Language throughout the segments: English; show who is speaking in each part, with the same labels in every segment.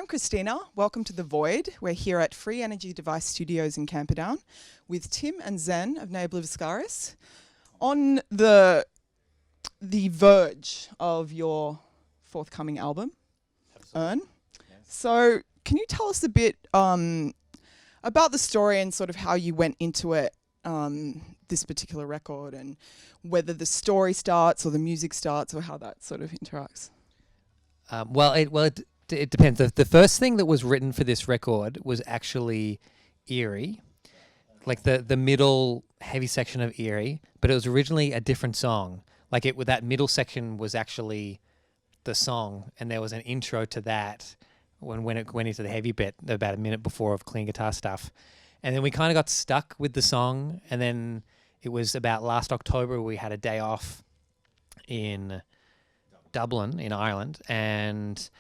Speaker 1: I'm Christina. Welcome to The Void. We're here at Free Energy Device Studios in Camperdown with Tim and Xen of Obliviscaris on the verge of your forthcoming album, Earn.
Speaker 2: Yes.
Speaker 1: So can you tell us a bit about the story and sort of how you went into it, this particular record, and whether the story starts or the music starts or how that sort of interacts?
Speaker 2: It depends. The first thing that was written for this record was actually Eerie, like the middle heavy section of Eerie, but it was originally a different song. Like that middle section was actually the song, and there was an intro to that when it went into the heavy bit about a minute before of clean guitar stuff. And then we kind of got stuck with the song, and then it was about last October we had a day off in Dublin in Ireland, and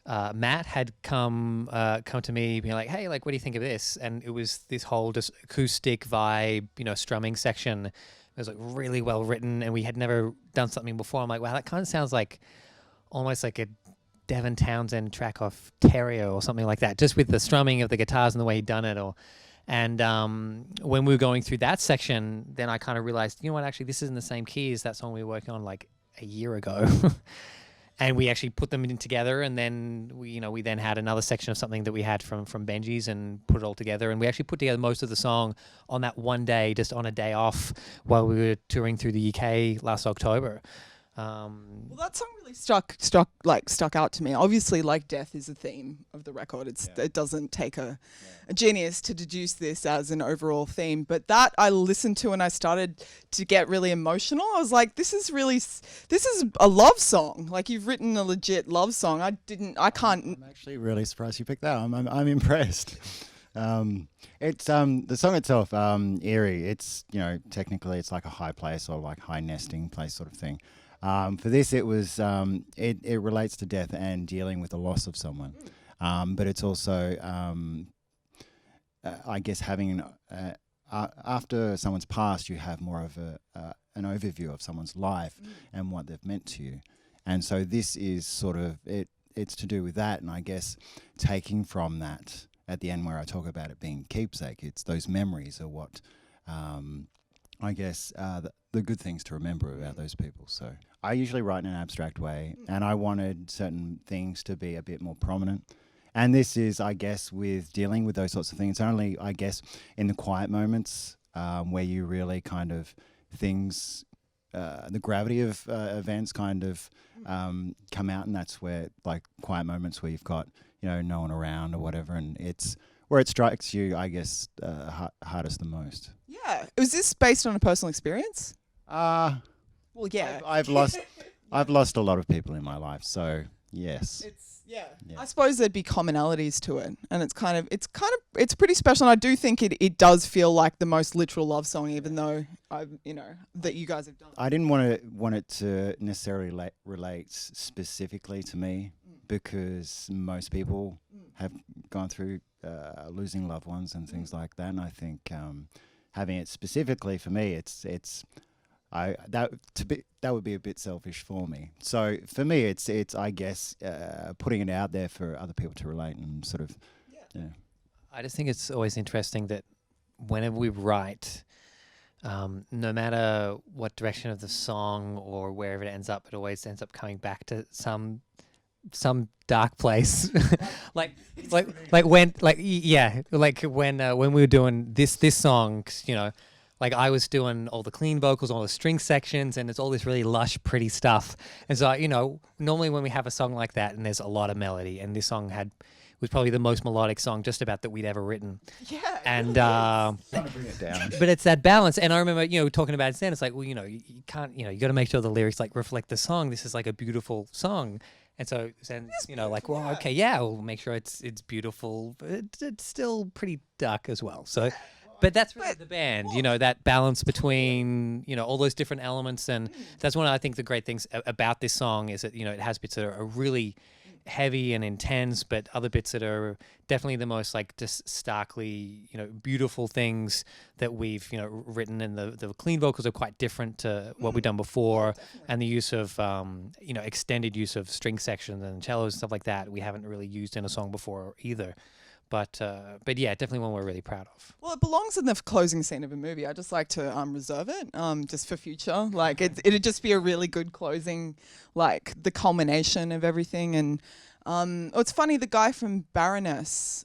Speaker 2: Matt had come to me being like, hey, like, what do you think of this? And it was this whole just acoustic vibe, strumming section. It was like really well written, and we had never done something before. I'm like, wow, that kind of sounds like almost like a Devin Townsend track off Terrio or something like that, just with the strumming of the guitars and the way he'd done it. And when we were going through that section, then I kind of realized, you know what, actually, this isn't the same key as that song we were working on like a year ago. And we actually put them in together, and then we then had another section of something that we had from Benji's and put it all together. And we actually put together most of the song on that one day, just on a day off while we were touring through the UK last October.
Speaker 1: Well, that song really stuck out to me. Obviously, like, death is a theme of the record. It doesn't take a genius to deduce this as an overall theme. But that I listened to and I started to get really emotional. I was like, this is a love song. Like, you've written a legit love song. I can't.
Speaker 3: I'm actually really surprised you picked that. I'm impressed. It's the song itself, Eerie. It's technically it's like a high place or like high nesting place sort of thing. For this, it was it relates to death and dealing with the loss of someone, but it's also I guess having after someone's passed, you have more of an overview of someone's life and what they've meant to you, and so this is sort of it's to do with that, and I guess taking from that at the end where I talk about it being keepsake, it's those memories are what I guess the good things to remember about those people. So I usually write in an abstract way, and I wanted certain things to be a bit more prominent. And this is, I guess, with dealing with those sorts of things, only, I guess, in the quiet moments where you really kind of things, the gravity of events kind of come out, and that's where, like, quiet moments where you've got, no one around or whatever, and it's where it strikes you, I guess, hardest the most.
Speaker 1: Yeah. Was this based on a personal experience?
Speaker 3: Well,
Speaker 1: yeah.
Speaker 3: I've lost a lot of people in my life, so yes.
Speaker 1: Yeah. I suppose there'd be commonalities to it, and it's pretty special. And I do think it does feel like the most literal love song, even though that you guys have done.
Speaker 3: I didn't want it to necessarily relate specifically to me because most people have gone through losing loved ones and things like that, and I think having it specifically for me, that would be a bit selfish for me. So for me, it's I guess putting it out there for other people to relate and sort of, yeah.
Speaker 2: I just think it's always interesting that whenever we write, no matter what direction of the song or wherever it ends up, it always ends up coming back to some dark place. like when we were doing this song, like I was doing all the clean vocals, all the string sections, and it's all this really lush, pretty stuff. And so, normally when we have a song like that and there's a lot of melody, and this song was probably the most melodic song just about that we'd ever written.
Speaker 1: Yeah.
Speaker 2: And
Speaker 3: Trying to bring it down.
Speaker 2: but it's that balance. And I remember, talking about it then, it's like, well, you can't, you got to make sure the lyrics like reflect the song. This is like a beautiful song. And so then, like, well, okay, yeah, we'll make sure it's beautiful, but it's still pretty dark as well. So, but that's really the band, that balance between, all those different elements. And that's one of, I think, the great things about this song is that, it has bits that are really heavy and intense, but other bits that are definitely the most like just starkly, beautiful things that we've, written. And the clean vocals are quite different to what we've done before. And the use of, extended use of string sections and cellos and stuff like that, we haven't really used in a song before either. But yeah, definitely one we're really proud of.
Speaker 1: Well, it belongs in the closing scene of a movie. I just like to reserve it just for future. Like it'd just be a really good closing, like the culmination of everything. And it's funny, the guy from Baroness,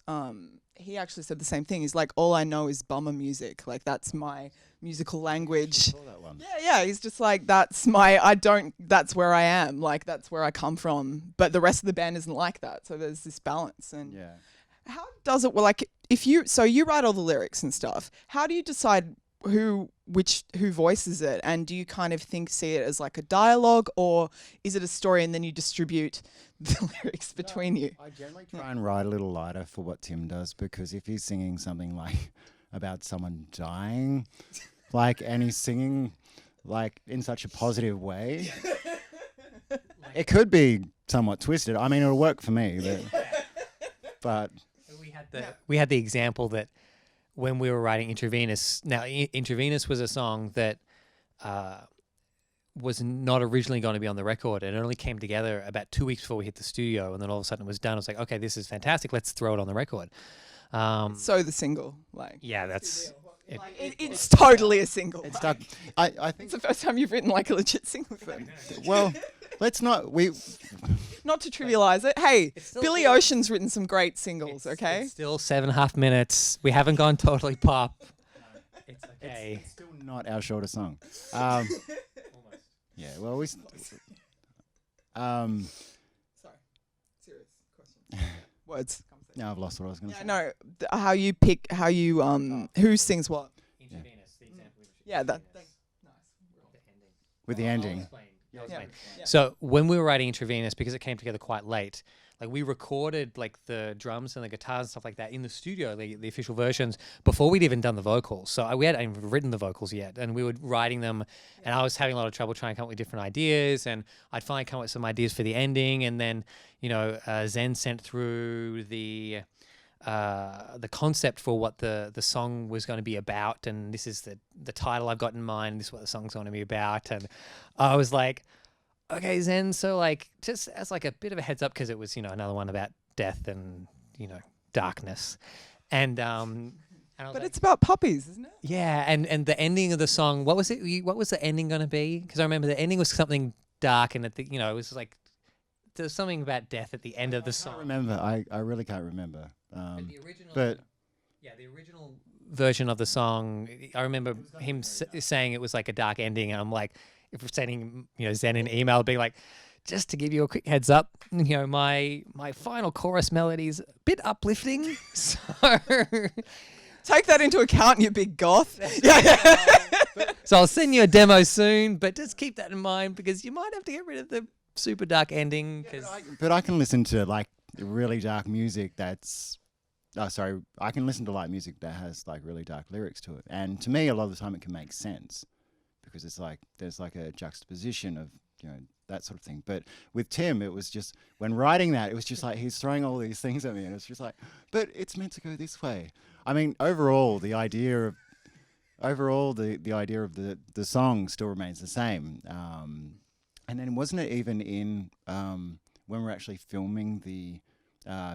Speaker 1: he actually said the same thing. He's like, all I know is bummer music. Like that's my musical language.
Speaker 3: Saw that one.
Speaker 1: Yeah. He's just like, that's where I am. Like that's where I come from. But the rest of the band isn't like that. So there's this balance. And
Speaker 3: Yeah.
Speaker 1: how does it, well, like you write all the lyrics and stuff. How do you decide who voices it? And do you kind of see it as like a dialogue, or is it a story and then you distribute the lyrics between you?
Speaker 3: I generally try and write a little lighter for what Tim does, because if he's singing something like about someone dying, like, and he's singing like in such a positive way, it could be somewhat twisted. I mean, it'll work for me, but
Speaker 2: we had the example that when we were writing Intravenous, now Intravenous was a song that was not originally going to be on the record. It only came together about 2 weeks before we hit the studio, and then all of a sudden it was done. I was like, okay, this is fantastic. Let's throw it on the record.
Speaker 1: So the single, like,
Speaker 2: yeah, that's
Speaker 1: it's totally a single.
Speaker 3: it's stuck. I think
Speaker 1: It's the first time you've written like a legit single thing.
Speaker 3: well, let's not
Speaker 1: Not to trivialize it. Hey,
Speaker 2: still-
Speaker 1: Billy Ocean's written some great singles, okay?
Speaker 2: It's still 7.5 minutes. We haven't gone totally pop. It's okay.
Speaker 3: It's still not our shortest song. Almost. Yeah. Well,
Speaker 1: Sorry. Serious question. Words.
Speaker 3: now I've lost what I was going to
Speaker 1: Yeah,
Speaker 3: say.
Speaker 1: no. How you pick, who sings what?
Speaker 2: Intravenous, the example.
Speaker 1: Yeah, that. Nice.
Speaker 3: With the ending.
Speaker 1: Yeah.
Speaker 2: So when we were writing Intravenous, because it came together quite late, like we recorded like the drums and the guitars and stuff like that in the studio, the official versions, before we'd even done the vocals. So we hadn't even written the vocals yet, and we were writing them, and I was having a lot of trouble trying to come up with different ideas, and I'd finally come up with some ideas for the ending, and then Xen sent through the concept for what the song was going to be about, and this is the title I've got in mind, this is what the song's going to be about. And I was like, okay, Xen, so like just as like a bit of a heads up, because it was another one about death and darkness, and I was
Speaker 1: But
Speaker 2: like,
Speaker 1: it's about puppies, isn't it?
Speaker 2: yeah, and the ending of the song, what was it? What was the ending going to be? Because I remember the ending was something dark, and it was like there's something about death at the end of the
Speaker 3: I
Speaker 2: song.
Speaker 3: can't remember. I really can't remember.
Speaker 2: The original,
Speaker 3: but
Speaker 2: the original version of the song, I remember him saying it was like a dark ending, and I'm like, if we're sending Xen an email, being like, just to give you a quick heads up, my final chorus melody's a bit uplifting, so
Speaker 1: Take that into account, you big goth. Yeah.
Speaker 2: so I'll send you a demo soon, but just keep that in mind because you might have to get rid of the super dark ending.
Speaker 3: but I can listen to like really dark music that's. I can listen to light music that has like really dark lyrics to it, and to me, a lot of the time, it can make sense because it's like there's like a juxtaposition of that sort of thing. But with Tim, it was just when writing that, it was just like he's throwing all these things at me, and it's just like, but it's meant to go this way. I mean, overall, the idea of the song still remains the same. And then wasn't it even in when we're actually filming the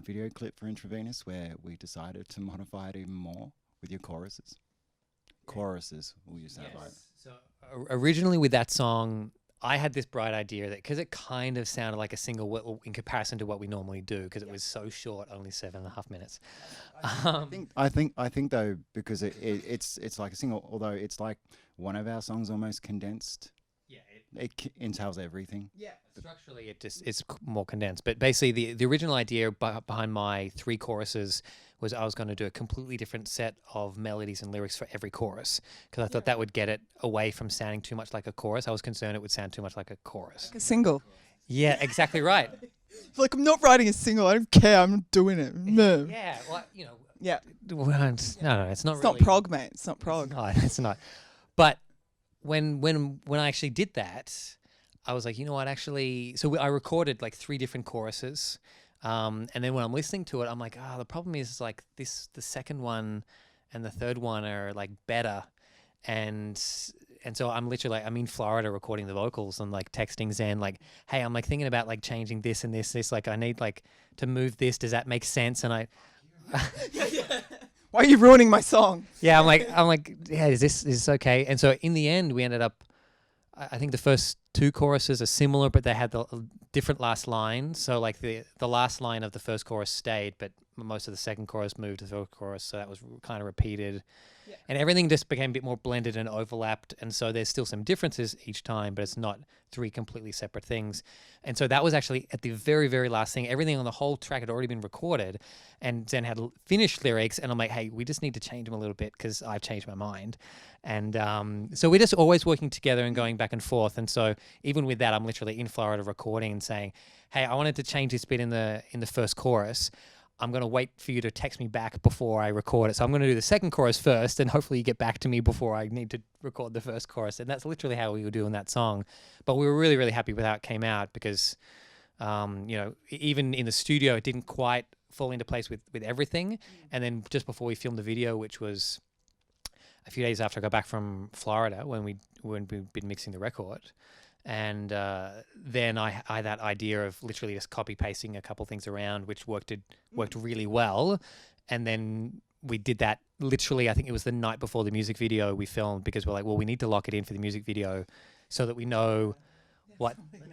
Speaker 3: video clip for Intravenous where we decided to modify it even more with your choruses? Choruses, we'll use that right.
Speaker 2: So originally with that song, I had this bright idea that because it kind of sounded like a single in comparison to what we normally do, because it was so short, only 7.5 minutes.
Speaker 3: I think though, because it's like a single, although it's like one of our songs almost condensed.
Speaker 2: Yeah,
Speaker 3: it entails everything.
Speaker 1: Yeah.
Speaker 2: Structurally, it's more condensed. But basically, the original idea behind my 3 choruses was I was going to do a completely different set of melodies and lyrics for every chorus, because I thought that would get it away from sounding too much like a chorus. I was concerned it would sound too much like a chorus.
Speaker 1: Like a single.
Speaker 2: Yeah, exactly right.
Speaker 1: Like, I'm not writing a single. I don't care. I'm not doing it. No.
Speaker 2: Yeah, well,
Speaker 1: Yeah.
Speaker 2: no, it's not
Speaker 1: It's
Speaker 2: really.
Speaker 1: not prog, mate. It's not prog.
Speaker 2: No, it's not. But when I actually did that, I was like, you know what, actually, so I recorded like 3 different choruses. And then when I'm listening to it, I'm like, the problem is like the second one and the third one are like better. And so I'm literally like, I'm in Florida recording the vocals and like texting Xen like, hey, I'm like thinking about like changing this and this, like I need like to move this. Does that make sense? And
Speaker 1: Why are you ruining my song?
Speaker 2: Yeah, I'm like, yeah, is this okay? And so in the end, we ended up, I think the first 2 choruses are similar, but they had the different last line. So like the last line of the first chorus stayed, but most of the second chorus moved to the third chorus. So that was kind of repeated. Yeah. And everything just became a bit more blended and overlapped. And so there's still some differences each time, but it's not 3 completely separate things. And so that was actually at the very, very last thing. Everything on the whole track had already been recorded and Zen had finished lyrics. And I'm like, hey, we just need to change them a little bit because I've changed my mind. And so we're just always working together and going back and forth. And so even with that, I'm literally in Florida recording and saying, hey, I wanted to change this bit in the first chorus. I'm going to wait for you to text me back before I record it. So I'm going to do the second chorus first and hopefully you get back to me before I need to record the first chorus. And that's literally how we were doing that song. But we were really, really happy with how it came out because, even in the studio, it didn't quite fall into place with everything. And then just before we filmed the video, which was a few days after I got back from Florida when we'd been mixing the record, and then I had that idea of literally just copy pasting a couple things around, which worked really well. And then we did that literally, I think it was the night before the music video we filmed because we're like, well, we need to lock it in for the music video so that we know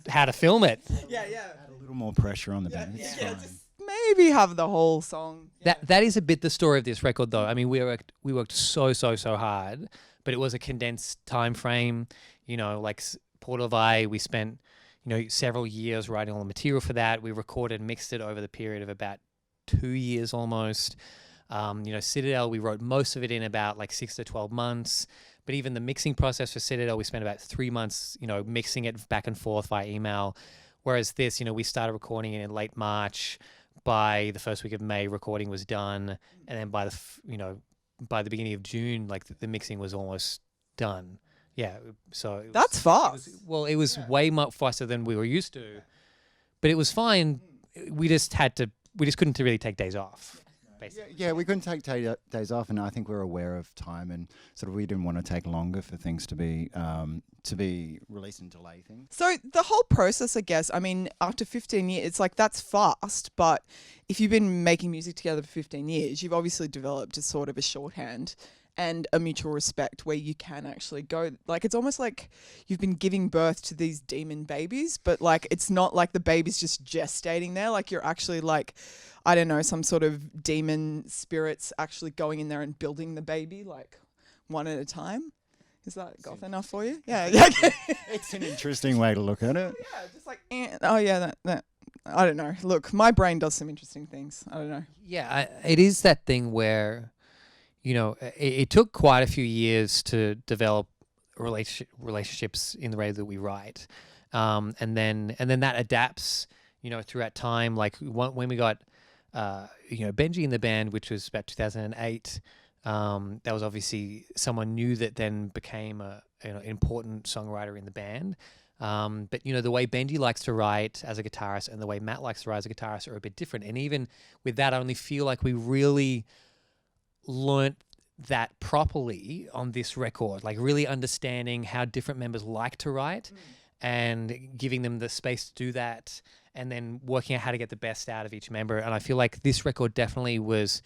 Speaker 2: how to film it.
Speaker 1: Yeah.
Speaker 3: Add a little more pressure on the band. It's fine.
Speaker 1: Just maybe have the whole song.
Speaker 2: That is a bit the story of this record, though. I mean, we worked so hard, but it was a condensed time frame. Like Port of Eye, we spent several years writing all the material for that. We recorded and mixed it over the period of about 2 years almost. Citadel, we wrote most of it in about like 6 to 12 months. But even the mixing process for Citadel, we spent about 3 months, mixing it back and forth via email. Whereas this, we started recording it in late March. By the first week of May, recording was done. And then by the beginning of June, like the mixing was almost done. Yeah. So
Speaker 1: that's fast.
Speaker 2: It was way more faster than we were used to, but it was fine. We just couldn't really take days off. Basically.
Speaker 3: Yeah, we couldn't take days off, and I think we're aware of time, and sort of we didn't want to take longer for things to be released and delay things.
Speaker 1: So the whole process, I guess, I mean, after 15 years, it's like that's fast, but if you've been making music together for 15 years, you've obviously developed a sort of a shorthand and a mutual respect where you can actually go, like, it's almost like you've been giving birth to these demon babies, but like, it's not like the baby's just gestating there. Like you're actually like, I don't know, some sort of demon spirits actually going in there and building the baby like one at a time. Is that goth enough for you? Yeah.
Speaker 3: It's an interesting way to look at it.
Speaker 1: Yeah, just like, that. I don't know. Look, my brain does some interesting things. I don't know.
Speaker 2: Yeah, it is that thing where, it took quite a few years to develop relationships in the way that we write, and then that adapts, throughout time. Like when we got, Benji in the band, which was about 2008. That was obviously someone new that then became a important songwriter in the band. But the way Benji likes to write as a guitarist and the way Matt likes to write as a guitarist are a bit different. And even with that, I only feel like we really learnt that properly on this record, like really understanding how different members like to write and giving them the space to do that, and then working out how to get the best out of each member. And I feel like this record definitely was,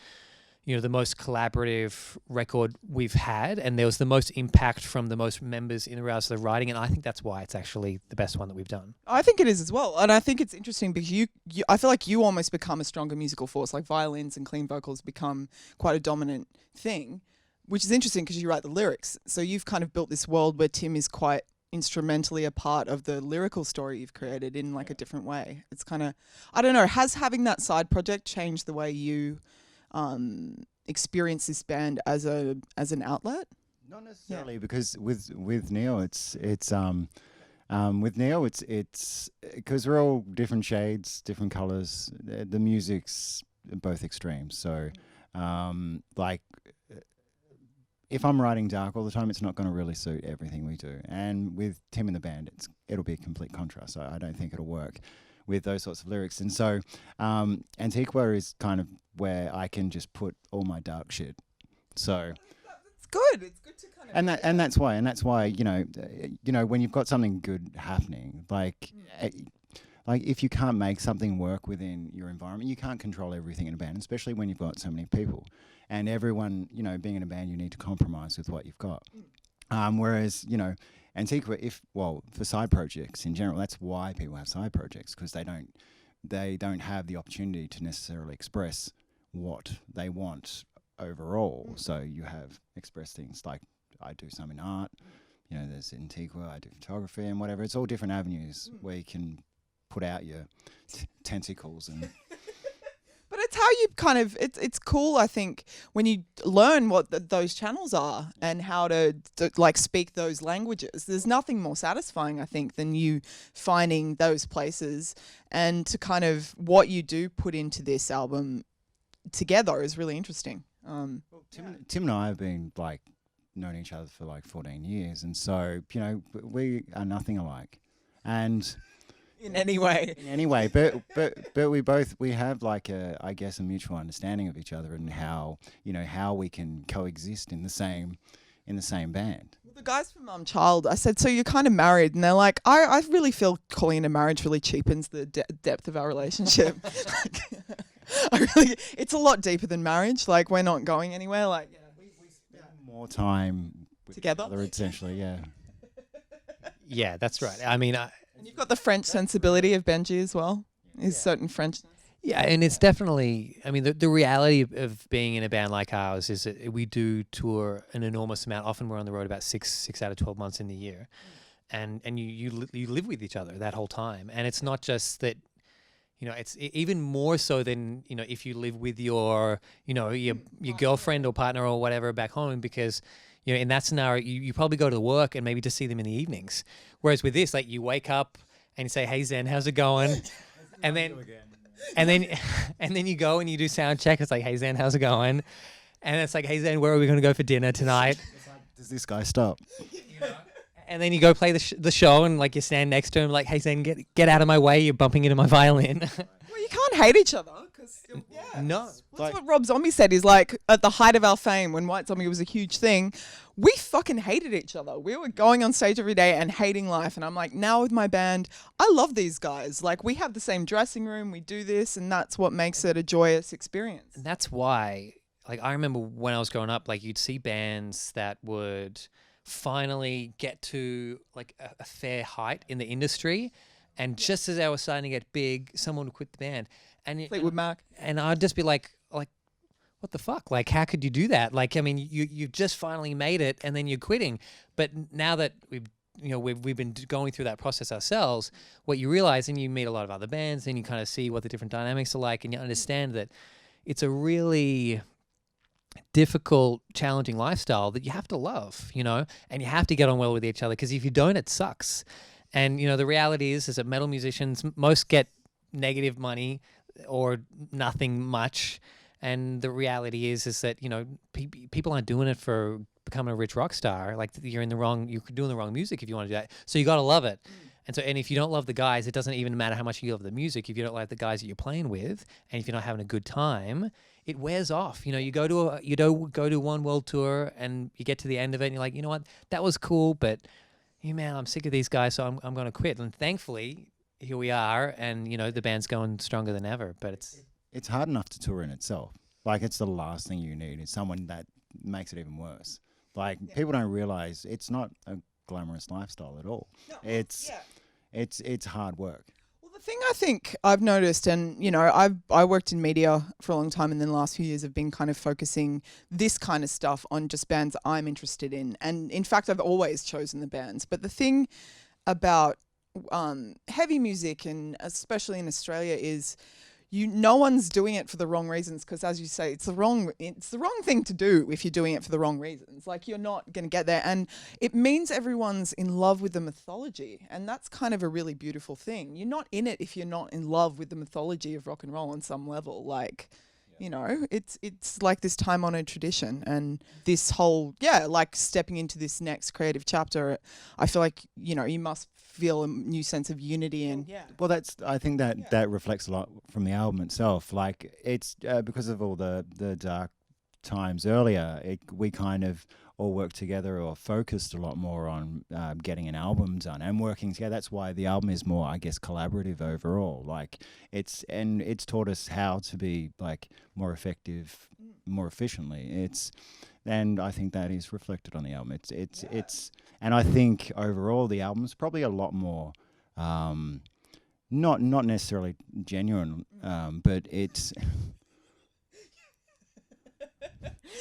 Speaker 2: the most collaborative record we've had, and there was the most impact from the most members in regards to the writing, and I think that's why it's actually the best one that we've done.
Speaker 1: I think it is as well, and I think it's interesting because I feel like you almost become a stronger musical force, like violins and clean vocals become quite a dominant thing, which is interesting because you write the lyrics. So you've kind of built this world where Tim is quite instrumentally a part of the lyrical story you've created in like a different way. It's kind of, I don't know, has having that side project changed the way you experience this band as an outlet?
Speaker 3: Not necessarily, because with Neo, it's with Neo, it's because we're all different shades, different colors. The music's both extremes. So, like if I'm writing dark all the time, it's not going to really suit everything we do. And with Tim in the band, it'll be a complete contrast. So I don't think it'll work with those sorts of lyrics. And so Antiqua is kind of where I can just put all my dark shit. So
Speaker 1: it's good. It's good to kind of
Speaker 3: and that's why you know when you've got something good happening, like if you can't make something work within your environment, you can't control everything in a band, especially when you've got so many people. And everyone, being in a band, you need to compromise with what you've got. Whereas, Antiqua, for side projects in general, that's why people have side projects, because they don't have the opportunity to necessarily express what they want overall. So you have expressed things like I do some in art, there's Antiqua, I do photography and whatever. It's all different avenues where you can put out your tentacles and...
Speaker 1: But it's how you kind of, it's cool, I think, when you learn what those channels are and how to like speak those languages. There's nothing more satisfying, I think, than you finding those places, and to kind of what you do put into this album together is really interesting.
Speaker 3: Tim and I have been known each other for 14 years, and so we are nothing alike, and
Speaker 1: in any way,
Speaker 3: but we have I guess a mutual understanding of each other and how we can coexist in the same band.
Speaker 1: Well, the guys from Child, I said, so you're kind of married, and they're like, I really feel calling it a marriage really cheapens the depth of our relationship. It's a lot deeper than marriage. Like, we're not going anywhere.
Speaker 3: We spend more time
Speaker 1: together,
Speaker 3: essentially. Yeah.
Speaker 2: Yeah, that's right. I mean,
Speaker 1: and you've got the French sensibility of Benji as well. Is certain Frenchness.
Speaker 2: Yeah, and it's definitely, I mean, the reality of being in a band like ours is that we do tour an enormous amount. Often we're on the road about six out of 12 months in the year. And you live with each other that whole time. And it's not just that, it's even more so than, if you live with your girlfriend or partner or whatever back home, because in that scenario, you probably go to work and maybe just see them in the evenings. Whereas with this, you wake up and you say, "Hey Xen, how's it going?" and then you go and you do sound check. It's like, "Hey Xen, how's it going?" And it's like, "Hey Xen, where are we going to go for dinner tonight?"
Speaker 3: It's like, does this guy stop?
Speaker 2: And then you go play the show and you stand next to him like, "Hey Xen, get out of my way! You're bumping into my violin."
Speaker 1: Well, you can't hate each other because
Speaker 2: no.
Speaker 1: That's what Rob Zombie said. Is at the height of our fame, when White Zombie was a huge thing, we fucking hated each other. We were going on stage every day and hating life. And I'm like, now with my band, I love these guys. We have the same dressing room. We do this, and that's what makes it a joyous experience.
Speaker 2: And that's why, I remember when I was growing up, you'd see bands that would finally get to a fair height in the industry, and just as they were starting to get big, someone would quit the band. And
Speaker 1: Fleetwood Mac.
Speaker 2: And I'd just be like, what the fuck? How could you do that? I mean, you've just finally made it, and then you're quitting. But now that we've been going through that process ourselves, what you realize, and you meet a lot of other bands, and you kind of see what the different dynamics are like, and you understand that it's a really difficult, challenging lifestyle that you have to love, and you have to get on well with each other, because if you don't, it sucks. And, the reality is that metal musicians, most get negative money or nothing much. And the reality is that, people aren't doing it for becoming a rich rock star. You're doing the wrong music if you want to do that. So you got to love it. And if you don't love the guys, it doesn't even matter how much you love the music. If you don't like the guys that you're playing with, and if you're not having a good time, it wears off. You go to one world tour and you get to the end of it and you're like, you know what, that was cool, but man, I'm sick of these guys, so I'm going to quit. And thankfully, here we are, and the band's going stronger than ever. But
Speaker 3: it's hard enough to tour in itself. It's the last thing you need is someone that makes it even worse. People don't realize it's not a glamorous lifestyle at all. No, it's hard work.
Speaker 1: Well, the thing I think I've noticed, and I worked in media for a long time, and then the last few years have been kind of focusing this kind of stuff on just bands I'm interested in. And in fact, I've always chosen the bands. But the thing about heavy music, and especially in Australia, is no one's doing it for the wrong reasons, because as you say, it's the wrong thing to do if you're doing it for the wrong reasons. You're not going to get there, and it means everyone's in love with the mythology, and that's kind of a really beautiful thing. You're not in it if you're not in love with the mythology of rock and roll on some level. You know, it's like this time-honored tradition, and this whole like stepping into this next creative chapter, I feel like, you know, you must feel a new sense of unity and
Speaker 3: Well, I think that reflects a lot from the album itself. Like, it's because of all the dark times earlier, we kind of all worked together or focused a lot more on getting an album done and working together. That's why the album is more, I guess, collaborative overall. Like, it's taught us how to be like more effective, more efficiently. And I think that is reflected on the album. And I think overall the album's probably a lot more not necessarily genuine, but it's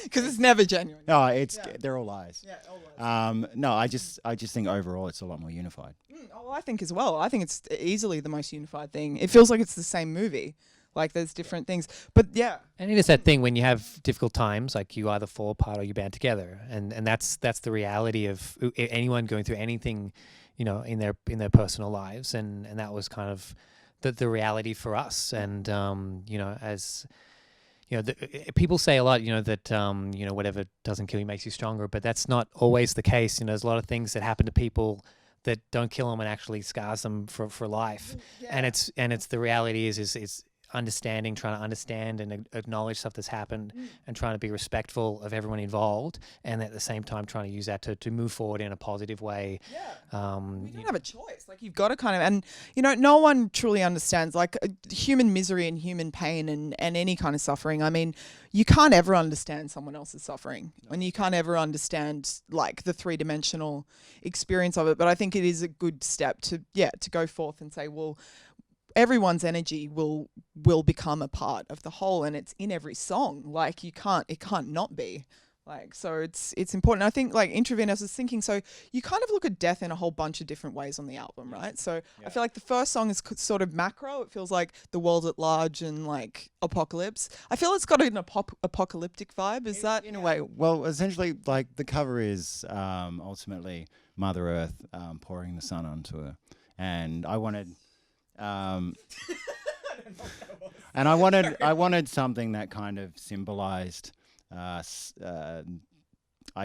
Speaker 1: because it's never genuine.
Speaker 3: no, they're all lies.
Speaker 1: Yeah, all lies.
Speaker 3: No, I just think overall it's a lot more unified.
Speaker 1: Oh, I think as well. I think it's easily the most unified thing. It feels like it's the same movie. Like, there's different things, but
Speaker 2: And it is that thing when you have difficult times, like you either fall apart or you band together, and that's the reality of anyone going through anything, you know, in their personal lives, and that was kind of the reality for us, and you know, as you know, people say a lot, you know, that you know, whatever doesn't kill you makes you stronger, but that's not always the case. You know, there's a lot of things that happen to people that don't kill them and actually scars them for life, and it's the reality is trying to understand and acknowledge stuff that's happened, and trying to be respectful of everyone involved, and at the same time trying to use that to move forward in a positive way.
Speaker 1: you don't have a choice. Like, you've got to kind of, and you know, no one truly understands like human misery and human pain and any kind of suffering. I mean, you can't ever understand someone else's suffering, and you can't ever understand like the three-dimensional experience of it. But I think it is a good step to go forth and say, well, everyone's energy will become a part of the whole, and it's in every song. Like, it can't not be. Like, so it's important. I think, like, Intravenous, I was thinking, so you kind of look at death in a whole bunch of different ways on the album, right? So I feel like the first song is sort of macro. It feels like the world at large and like apocalypse. I feel it's got an apocalyptic vibe. Is that
Speaker 3: in a way? Well, essentially, like, the cover is ultimately Mother Earth pouring the sun onto her, and I wanted. And I wanted something that kind of symbolized, I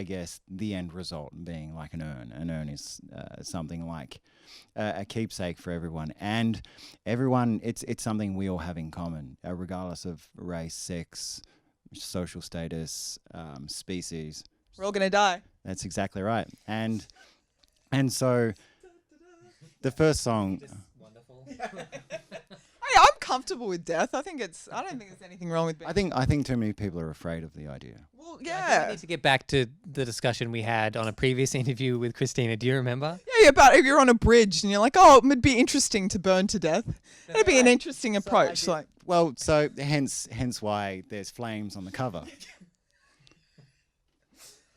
Speaker 3: guess, the end result being like an urn. An urn is something like a keepsake for everyone, and everyone. It's something we all have in common, regardless of race, sex, social status, species.
Speaker 1: we're all gonna die?
Speaker 3: That's exactly right, and so the first song.
Speaker 1: I'm comfortable with death. I don't think there's anything wrong with being.
Speaker 3: I think too many people are afraid of the idea.
Speaker 1: Well,
Speaker 2: I think we need to get back to the discussion we had on a previous interview with Christina. Do you remember?
Speaker 1: Yeah, about if you're on a bridge and you're like, oh, it would be interesting to burn to death. It'd be an interesting approach. So
Speaker 3: hence why there's flames on the cover.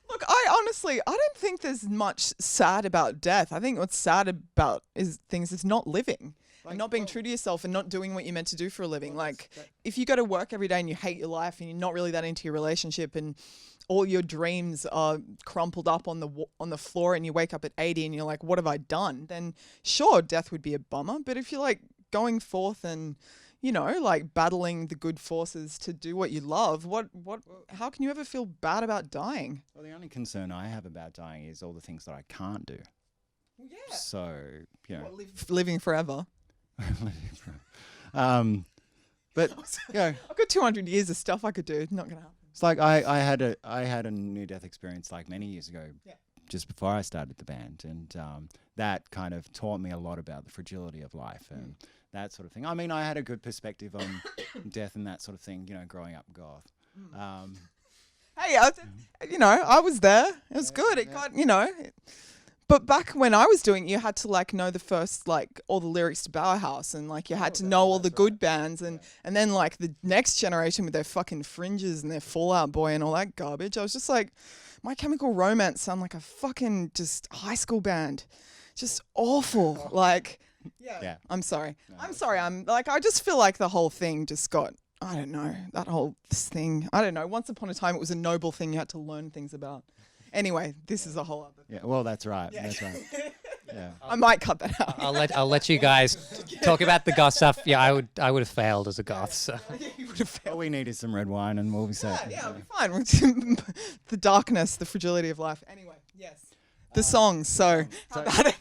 Speaker 1: Look, I don't think there's much sad about death. I think what's sad about is not living. And not being true to yourself and not doing what you're meant to do for a living. Like, if you go to work every day and you hate your life and you're not really that into your relationship and all your dreams are crumpled up on the floor and you wake up at 80 and you're like, what have I done? Then sure, death would be a bummer. But if you're like going forth and, you know, like battling the good forces to do what you love, how can you ever feel bad about dying?
Speaker 3: Well, the only concern I have about dying is all the things that I can't do.
Speaker 1: Well, yeah.
Speaker 3: So, you know.
Speaker 1: Living forever.
Speaker 3: But you know,
Speaker 1: I've got 200 years of stuff I could do. Not gonna happen.
Speaker 3: it's like I had a near-death experience like many years ago, just before I started the band, and that kind of taught me a lot about the fragility of life and that sort of thing. I mean, I had a good perspective on death and that sort of thing, you know, growing up goth.
Speaker 1: Hey, I was there. It was good. It got, But back when I was doing it, you had to like know the first like all the lyrics to Bauhaus, and like you had to know all the good bands, and then like the next generation with their fucking Fringes and their Fall Out Boy and all that garbage. I was just like, My Chemical Romance sound like a fucking just high school band, just awful. Like, yeah. I'm sorry. I'm like, I just feel like the whole thing just got. I don't know, that whole thing. I don't know. Once upon a time, it was a noble thing you had to learn things about. Anyway, this is a whole other thing.
Speaker 3: Yeah, well, that's right. Yeah. That's right. Yeah.
Speaker 1: I might cut that out.
Speaker 2: I'll let you guys talk about the goth stuff. Yeah, I would have failed as a goth. So.
Speaker 1: You would have failed.
Speaker 3: All we need is some red wine and we'll be set.
Speaker 1: Yeah, it'll be fine. The darkness, the fragility of life. Anyway, yes. The songs. So how about it?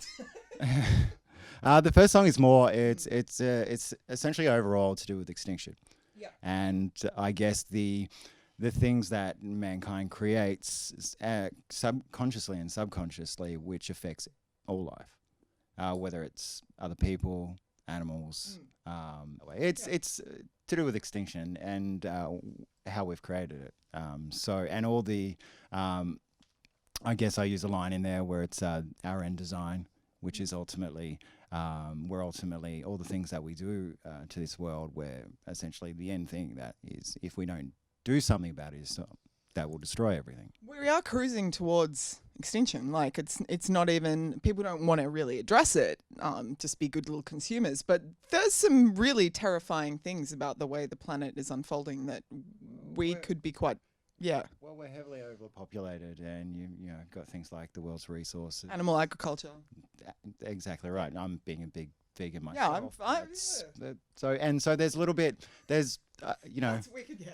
Speaker 3: The first song is more. It's essentially overall to do with extinction.
Speaker 1: Yeah.
Speaker 3: And I guess the things that mankind creates subconsciously and subconsciously, which affects all life, whether it's other people, animals. It's to do with extinction and how we've created it. And all the, I guess I use a line in there where it's our end design, which is ultimately, we're ultimately all the things that we do to this world, where essentially the end thing that is, if we don't do something about it, is that will destroy everything.
Speaker 1: We are cruising towards extinction. Like it's not even, people don't want to really address it, just be good little consumers. But there's some really terrifying things about the way the planet is unfolding that we could be quite,
Speaker 3: Well, we're heavily overpopulated, and you know got things like the world's resources.
Speaker 1: animal agriculture.
Speaker 3: Exactly right. I'm being a big vegan
Speaker 1: Yeah,
Speaker 3: myself.
Speaker 1: I'm
Speaker 3: So there's a little bit. There's
Speaker 1: That's wicked,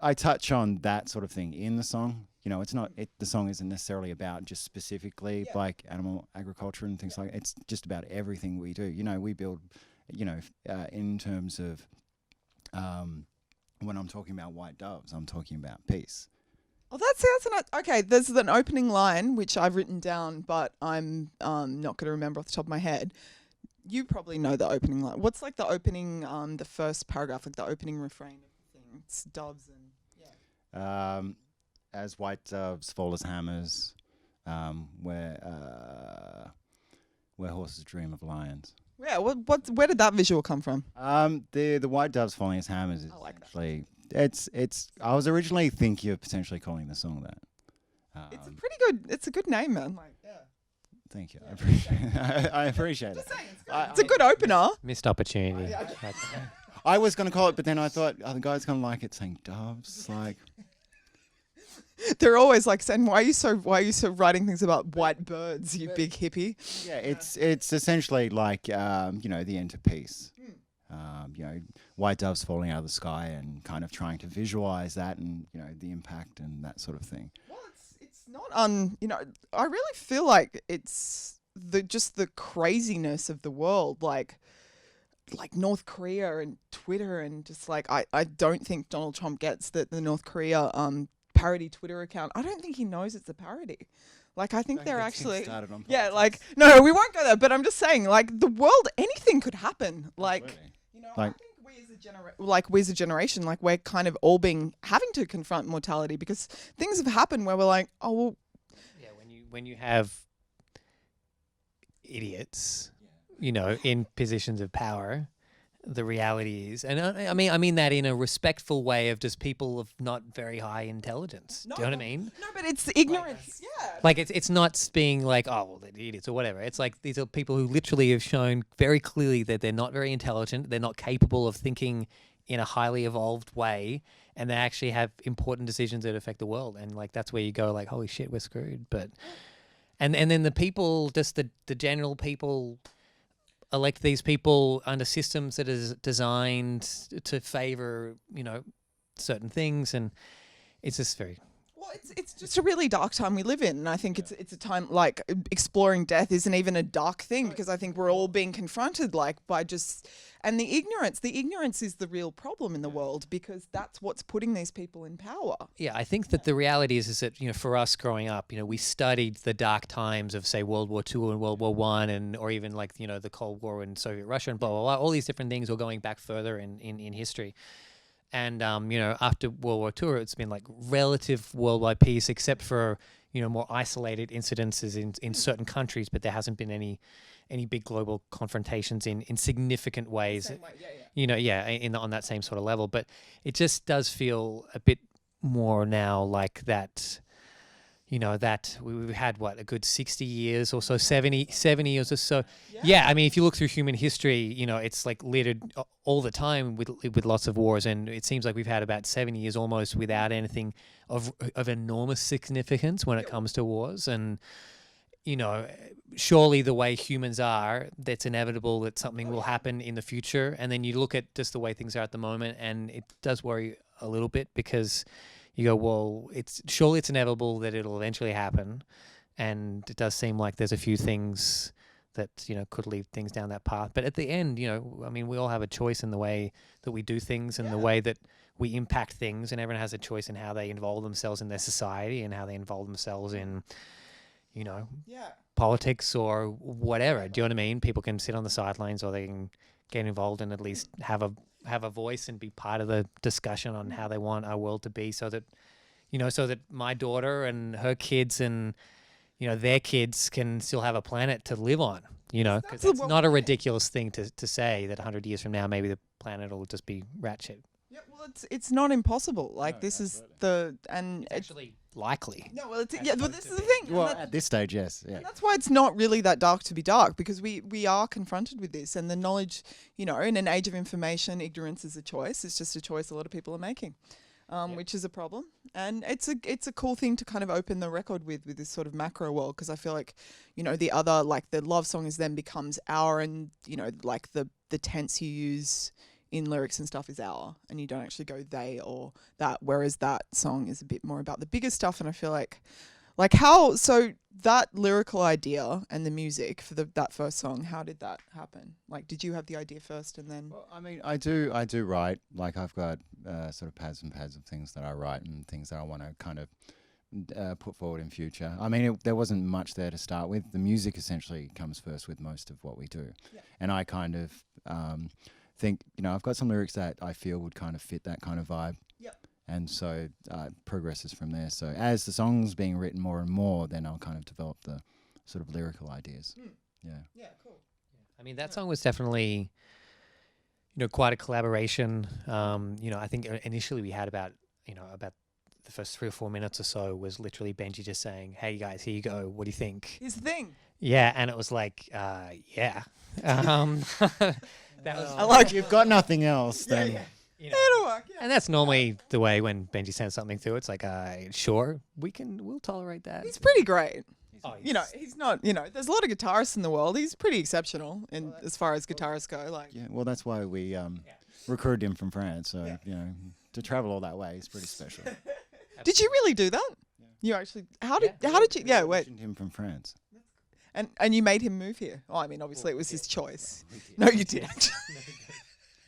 Speaker 3: I touch on that sort of thing in the song. It's not. The song isn't necessarily about just specifically like animal agriculture and things like. It's just about everything we do. We build. In terms of, when I'm talking about white doves, I'm talking about peace.
Speaker 1: Oh, okay. There's an opening line which I've written down, but I'm not going to remember off the top of my head. You probably know the opening line. What's like the opening, the first paragraph, like the opening refrain of the thing? It's doves and
Speaker 3: As white doves fall as hammers, where horses dream of lions.
Speaker 1: Yeah, where did that visual come from?
Speaker 3: The white doves falling as hammers is actually it's. I was originally thinking of potentially calling the song that.
Speaker 1: It's a pretty good. It's a good name, man. Like,
Speaker 3: thank you. I appreciate it.
Speaker 1: Just saying, it's a good opener.
Speaker 2: Missed opportunity.
Speaker 3: I was going to call it, but then I thought, the guy's going to like it saying doves, like.
Speaker 1: They're always like saying, why are you so writing things about white birds, you big hippie?
Speaker 3: Yeah, it's essentially like the end to peace. White doves falling out of the sky and kind of trying to visualize that and the impact and that sort of thing.
Speaker 1: Well, it's not I really feel like it's the craziness of the world, like North Korea and Twitter, and just like I don't think Donald Trump gets that the North Korea parody Twitter account. I don't think he knows it's a parody. Like, I think they're actually no, we won't go there, but I'm just saying, like, the world, anything could happen. Like, I think we as a generation, like, we're kind of all having to confront mortality, because things have happened where we're like, oh well.
Speaker 2: Yeah, when you have idiots, in positions of power, the reality is, and I mean that in a respectful way of just people of not very high intelligence. Do you know what I mean?
Speaker 1: No, but it's ignorance.
Speaker 2: Like it's not being like, oh well, they're idiots or whatever. It's like these are people who literally have shown very clearly that they're not very intelligent. They're not capable of thinking in a highly evolved way, and they actually have important decisions that affect the world. And like that's where you go like, holy shit, we're screwed. But and then the people, just the general people, elect these people under systems that is designed to favor, certain things, and it's just very.
Speaker 1: Well, it's just a really dark time we live in, and I think it's a time like exploring death isn't even a dark thing, because I think we're all being confronted by just and the ignorance is the real problem in the world, because that's what's putting these people in power.
Speaker 2: Yeah, I think that the reality is that for us growing up, we studied the dark times of say World War II and World War I, and or even like the Cold War and Soviet Russia and blah blah blah, all these different things, or going back further in history. And, after World War II, it's been like relative worldwide peace, except for, more isolated incidences in certain countries, but there hasn't been any big global confrontations in significant ways, on that same sort of level. But it just does feel a bit more now like that, that we've had, a good 60 years or so, 70 years or so. Yeah, I mean, if you look through human history, it's like littered all the time with lots of wars. And it seems like we've had about 70 years almost without anything of enormous significance when it comes to wars. And, you know, surely the way humans are, that's inevitable that something will happen in the future. And then you look at just the way things are at the moment, and it does worry a little bit, because you go, well, surely it's inevitable that it'll eventually happen. And it does seem like there's a few things that, you know, could lead things down that path. But at the end, you know, I mean, we all have a choice in the way that we do things and the way that we impact things, and everyone has a choice in how they involve themselves in their society and how they involve themselves in, you know, politics or whatever. Do you know what I mean? People can sit on the sidelines, or they can get involved and at least have a voice and be part of the discussion on how they want our world to be, so that, you know, so that my daughter and her kids and, you know, their kids can still have a planet to live on, you know, because it's not a ridiculous thing to say that 100 years from now, maybe the planet will just be rat shit.
Speaker 1: Yeah, well, it's not impossible. Like, this
Speaker 3: absolutely.
Speaker 1: it's
Speaker 2: Actually likely.
Speaker 1: no, well, but this is the thing.
Speaker 3: Well, at this stage, yes. Yeah.
Speaker 1: And that's why it's not really that dark to be dark, because we are confronted with this, and the knowledge, you know, in an age of information, ignorance is a choice. It's just a choice a lot of people are making, which is a problem. And it's a cool thing to kind of open the record with this sort of macro world, because I feel like, you know, the other, like the love song is then becomes our, and, you know, like the tense you use in lyrics and stuff is our, and you don't actually go they or that, whereas that song is a bit more about the bigger stuff. And I feel like how, so that lyrical idea and the music for that first song, how did that happen? Like, did you have the idea first and then?
Speaker 3: Well, I mean, I do write. Like, I've got sort of pads and pads of things that I write and things that I want to kind of put forward in future. I mean, there wasn't much there to start with. The music essentially comes first with most of what we do. Yeah. And I kind of think, you know, I've got some lyrics that I feel would kind of fit that kind of vibe.
Speaker 1: Yep.
Speaker 3: And so progresses from there. So as the song's being written more and more, then I'll kind of develop the sort of lyrical ideas. Yeah.
Speaker 1: Yeah, cool.
Speaker 2: I mean, that song was definitely, you know, quite a collaboration. You know, I think initially we had about the first 3 or 4 minutes or so was literally Benji just saying, "Hey guys, here you go. What do you think?"
Speaker 1: Here's the thing.
Speaker 2: Yeah, and it was like, yeah. That was
Speaker 3: I like, you've got nothing else, then.
Speaker 1: Yeah.
Speaker 2: You know,
Speaker 1: It'll work. Yeah.
Speaker 2: and that's normally the way when Benji sends something through. It's like, sure, we'll tolerate that.
Speaker 1: He's pretty great.
Speaker 2: Oh,
Speaker 1: You know, he's not, you know, there's a lot of guitarists in the world. He's pretty exceptional in as far as guitarists go. Like,
Speaker 3: Yeah, well, that's why we recruited him from France. So, you know, to travel all that way is pretty special.
Speaker 1: did you really do that?
Speaker 3: Yeah.
Speaker 1: You actually, how did you,
Speaker 3: We
Speaker 1: yeah, wait.
Speaker 3: auditioned him from France.
Speaker 1: And you made him move here? Oh, I mean, obviously it was his choice. No, you didn't.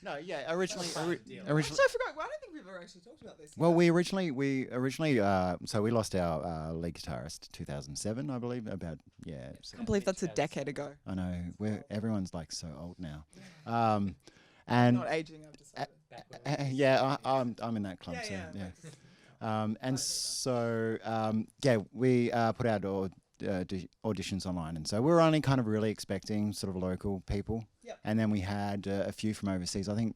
Speaker 3: No, yeah, originally.
Speaker 1: Actually, I forgot. Well, I don't think we've ever actually talked about this.
Speaker 3: Well, we originally, so we lost our lead guitarist 2007, I believe. I
Speaker 1: can't believe that's a decade ago.
Speaker 3: I know, everyone's like so old now, and
Speaker 1: Not aging, I've decided.
Speaker 3: yeah, I'm in that club, and so we put out auditions online, and so we were only kind of really expecting sort of local people.
Speaker 1: Yep.
Speaker 3: And then we had a few from overseas. I think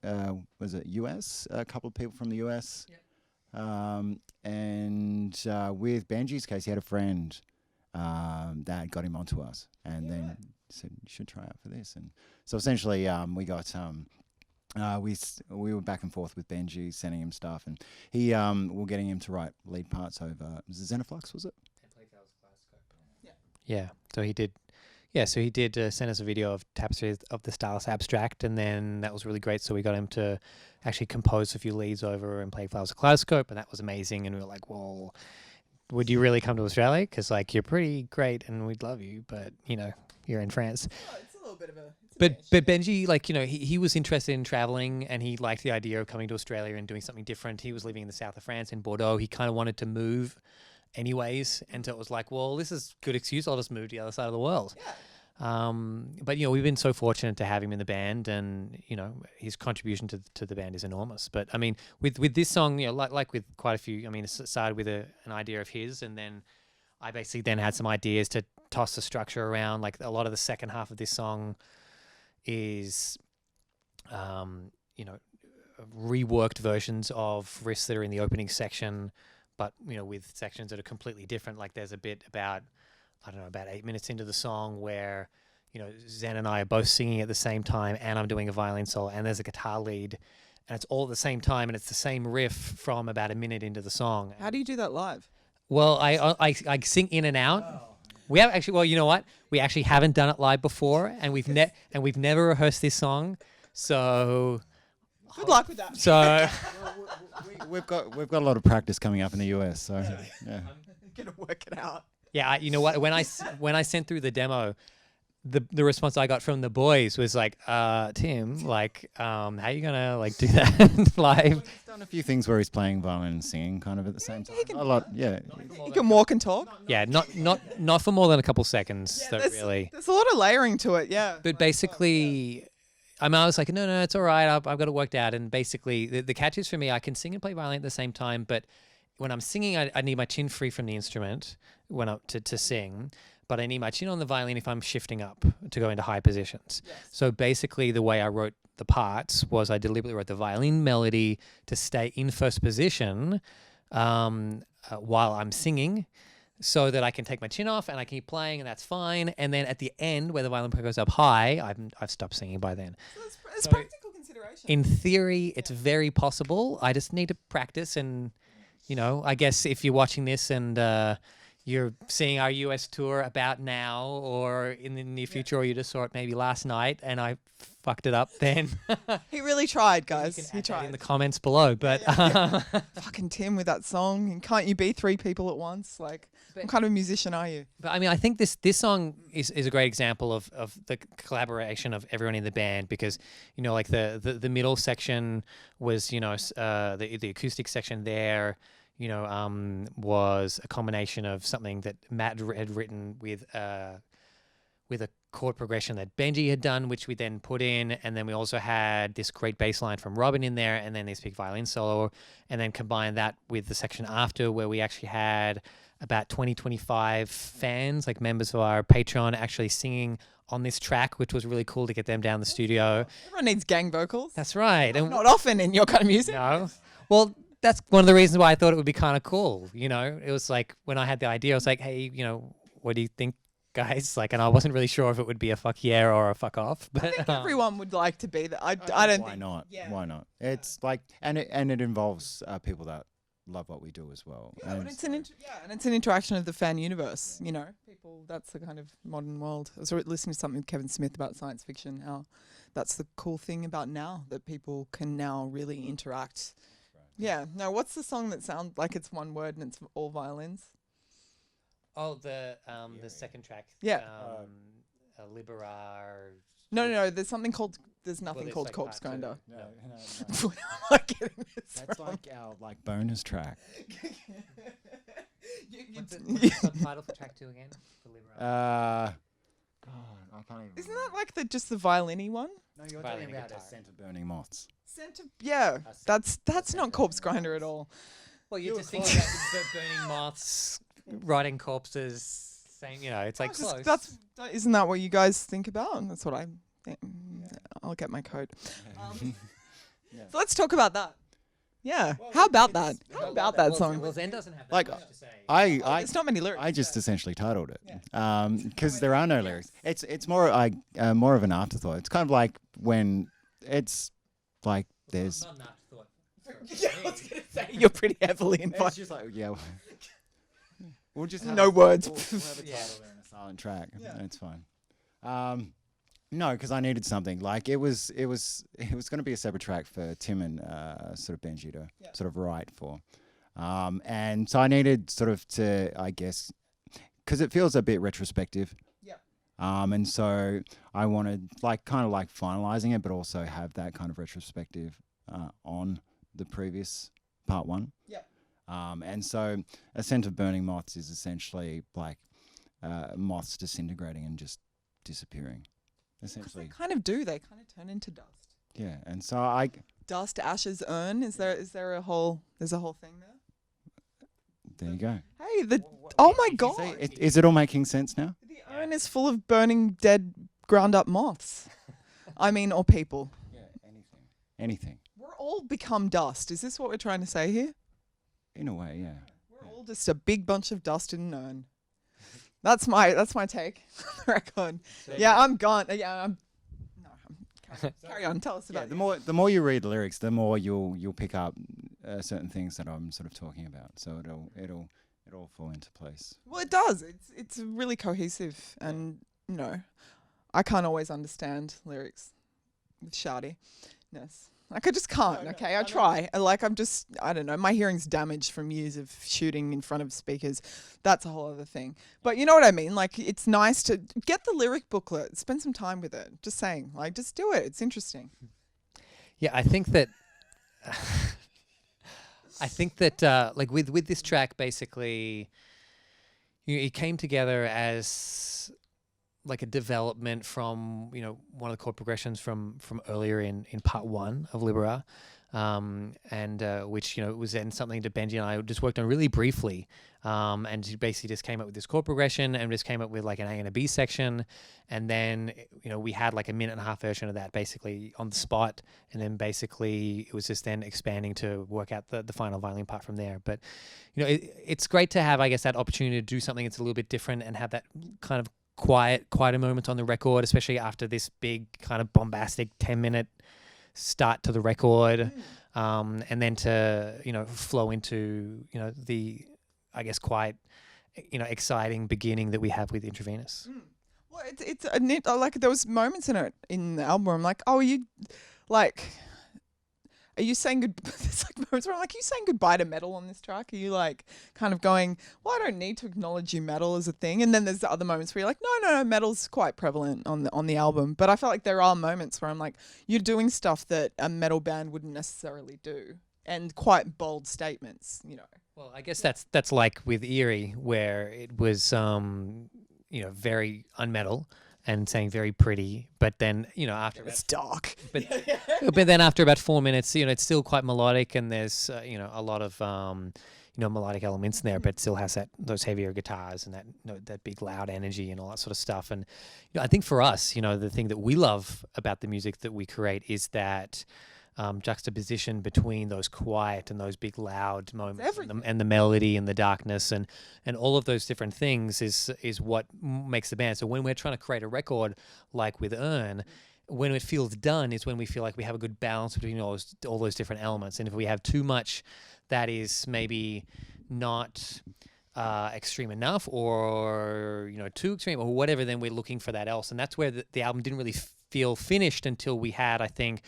Speaker 3: was it US? A couple of people from the US.
Speaker 1: Yep.
Speaker 3: And with Benji's case, he had a friend that got him onto us, and then said, "You should try out for this." And so essentially, we got we were back and forth with Benji, sending him stuff, and we were getting him to write lead parts over. Was it Xenoflux? Was it?
Speaker 2: Yeah. So he did. Yeah, so he did send us a video of Tapestry of the Stylus Abstract, and then that was really great. So we got him to actually compose a few leads over and play Flowers of Kaleidoscope, and that was amazing. And we were like, well, would you really come to Australia? Because, like, you're pretty great and we'd love you, but, you know, you're in France.
Speaker 1: Oh, it's a little bit of a...
Speaker 2: But Benji, like, you know, he was interested in traveling, and he liked the idea of coming to Australia and doing something different. He was living in the south of France, in Bordeaux. He kind of wanted to move anyways, and so it was like, well, this is a good excuse. I'll just move to the other side of the world.
Speaker 1: Yeah.
Speaker 2: But, you know, we've been so fortunate to have him in the band, and, you know, his contribution to the band is enormous. But, I mean, with this song, you know, like with quite a few, I mean, it started with an idea of his, and then I basically then had some ideas to toss the structure around. Like, a lot of the second half of this song is, you know, reworked versions of riffs that are in the opening section, but, you know, with sections that are completely different. Like, there's a bit about, I don't know, about 8 minutes into the song where, you know, Xen and I are both singing at the same time, and I'm doing a violin solo, and there's a guitar lead, and it's all at the same time, and it's the same riff from about a minute into the song.
Speaker 1: How do you do that live?
Speaker 2: Well, I sing in and out We have actually. Well, you know what? We actually haven't done it live before, and we've never rehearsed this song. So
Speaker 1: Good luck with that.
Speaker 2: So
Speaker 3: we've got a lot of practice coming up in the US. So yeah.
Speaker 1: I'm gonna work it out.
Speaker 2: yeah, you know what? When I sent through the demo, the response I got from the boys was like, Tim, like, how you gonna like do that live?
Speaker 3: He's done a few things where he's playing violin and singing kind of at the same time. A lot, yeah.
Speaker 1: You can walk and talk.
Speaker 2: Yeah, not for more than a couple seconds. That really.
Speaker 1: There's a lot of layering to it. Yeah.
Speaker 2: But basically, I was like, no, it's all right. I've got it worked out. And basically, the catch is for me, I can sing and play violin at the same time. But when I'm singing, I need my chin free from the instrument to sing. But I need my chin on the violin if I'm shifting up to go into high positions. Yes. So basically, the way I wrote the parts was I deliberately wrote the violin melody to stay in first position while I'm singing, so that I can take my chin off and I can keep playing, and that's fine. And then at the end, where the violin goes up high, I've stopped singing by then.
Speaker 1: So it's practical consideration.
Speaker 2: In theory, it's very possible. I just need to practice, and I guess if you're watching this and you're seeing our US tour about now or in the near future, or you just saw it maybe last night and I fucked it up, then
Speaker 1: he really tried, guys.
Speaker 2: You can
Speaker 1: He tried
Speaker 2: in the comments below. But
Speaker 1: fucking Tim with that song. And can't you be three people at once? Like, what kind of musician are you?
Speaker 2: But I mean, I think this song is a great example of the collaboration of everyone in the band, because like the middle section was the acoustic section there. Was a combination of something that Matt had written with a chord progression that Benji had done, which we then put in, and then we also had this great bass line from Robin in there, and then this big violin solo, and then combine that with the section after, where we actually had about 25 fans, like members of our Patreon, actually singing on this track, which was really cool to get them down the studio.
Speaker 1: Everyone needs gang vocals.
Speaker 2: That's right.
Speaker 1: And not often in your kind of music.
Speaker 2: No. Well, that's one of the reasons why I thought it would be kind of cool. It was like when I had the idea, I was like, hey, what do you think, guys? Like, and I wasn't really sure if it would be a fuck yeah or a fuck off. But
Speaker 1: I think everyone would like to be that. I don't
Speaker 3: why
Speaker 1: think.
Speaker 3: Not?
Speaker 1: Yeah.
Speaker 3: Why not? It's like, and it involves people that love what we do as well.
Speaker 1: Yeah, and it's an interaction of the fan universe. People. That's the kind of modern world. I was listening to something with Kevin Smith about science fiction. How that's the cool thing about now, that people can now really interact. Yeah. No, what's the song that sounds like it's one word and it's all violins?
Speaker 2: Oh, the second track.
Speaker 1: Yeah.
Speaker 2: Liberar.
Speaker 1: No. There's something called. There's nothing called
Speaker 2: like
Speaker 1: Corpse Grinder.
Speaker 3: No.
Speaker 1: Where am I getting this
Speaker 3: That's
Speaker 1: from?
Speaker 3: like our bonus track.
Speaker 2: What's the title for track 2 again? For Liberar.
Speaker 3: God, I can't even.
Speaker 1: Isn't that like just the violin-y one?
Speaker 3: No, you're
Speaker 2: Violin
Speaker 3: talking about
Speaker 2: guitar.
Speaker 3: a scent of burning moths.
Speaker 1: Yeah, that's not Corpse Grinder at all.
Speaker 2: Well, you're just thinking about burning moths, rotting corpses, saying, it's like close.
Speaker 1: Isn't that what you guys think about? And that's what I think. I'll get my coat. So let's talk about that. Yeah. How about that? How about that song?
Speaker 2: Well, Xen doesn't have that
Speaker 3: Like,
Speaker 2: much to say.
Speaker 1: There's not many lyrics.
Speaker 3: I just essentially titled it because there are no lyrics. It's more more of an afterthought. It's kind of like when it's like there's.
Speaker 2: Not an afterthought.
Speaker 1: Yeah, I was gonna say you're pretty heavily
Speaker 3: It's
Speaker 1: involved.
Speaker 3: just like we'll just have
Speaker 1: No words.
Speaker 3: We'll have a title and a silent track. Yeah. It's fine. No, because I needed something. Like it was going to be a separate track for Tim and sort of Benji to sort of write for, and so I needed sort of to, I guess, because it feels a bit retrospective. Yeah. And so I wanted kind of finalizing it, but also have that kind of retrospective on the previous part 1. Yeah. And so a scent of burning moths is essentially like moths disintegrating and just disappearing. Essentially,
Speaker 1: They kind of do. They kind of turn into dust.
Speaker 3: Yeah, and so
Speaker 1: Dust, ashes, urn. There's a whole thing there?
Speaker 3: There you go.
Speaker 1: Hey, oh my God.
Speaker 3: See, is it all making sense now?
Speaker 1: The urn is full of burning, dead, ground up moths. Or people.
Speaker 3: Yeah, anything.
Speaker 1: We're all become dust. Is this what we're trying to say here?
Speaker 3: In a way, yeah.
Speaker 1: We're all just a big bunch of dust in an urn. That's my take on the record. I'm gone. Carry on. Tell us about it.
Speaker 3: The more you read the lyrics, the more you'll pick up certain things that I'm sort of talking about. So it'll it all fall into place.
Speaker 1: Well, it does. It's really cohesive, and I can't always understand lyrics with shoutiness. Like I just can't. Okay, I try. I don't know. My hearing's damaged from years of shooting in front of speakers. That's a whole other thing. But you know what I mean? Like it's nice to get the lyric booklet, spend some time with it. Just saying, like just do it. It's interesting.
Speaker 2: Yeah, I think that like with this track, basically, it came together as like a development from one of the chord progressions from earlier in part 1 of Libera, and which was then something that Benji and I just worked on really briefly, and he basically just came up with this chord progression and just came up with like an A and a B section, and then we had like a 1.5-minute version of that basically on the spot, and then basically it was just then expanding to work out the final violin part from there. But it's great to have, I guess, that opportunity to do something that's a little bit different and have that kind of quieter moment on the record, especially after this big kind of bombastic 10-minute start to the record, and then to flow into the, I guess, quite exciting beginning that we have with Intravenous.
Speaker 1: Well, it's a neat, like there was moments in the album where I'm like, oh, are you saying good? There's like moments where I'm like, are you saying goodbye to metal on this track? Are you like kind of going, well, I don't need to acknowledge you metal as a thing? And then there's the other moments where you're like, no, metal's quite prevalent on the album. But I felt like there are moments where I'm like, you're doing stuff that a metal band wouldn't necessarily do, and quite bold statements,
Speaker 2: Well, I guess that's like with Eerie, where it was very unmetal and saying very pretty, but then after
Speaker 1: it's dark.
Speaker 2: But then after about 4 minutes, it's still quite melodic, and there's a lot of melodic elements in there, but it still has those heavier guitars and that big loud energy and all that sort of stuff. And I think for us, the thing that we love about the music that we create is that juxtaposition between those quiet and those big loud moments, and the melody and the darkness and all of those different things is what makes the band. So when we're trying to create a record like with Earn, when it feels done is when we feel like we have a good balance between all those different elements. And if we have too much that is maybe not extreme enough, or too extreme or whatever, then we're looking for that else. And that's where the album didn't really feel finished until we had, I think,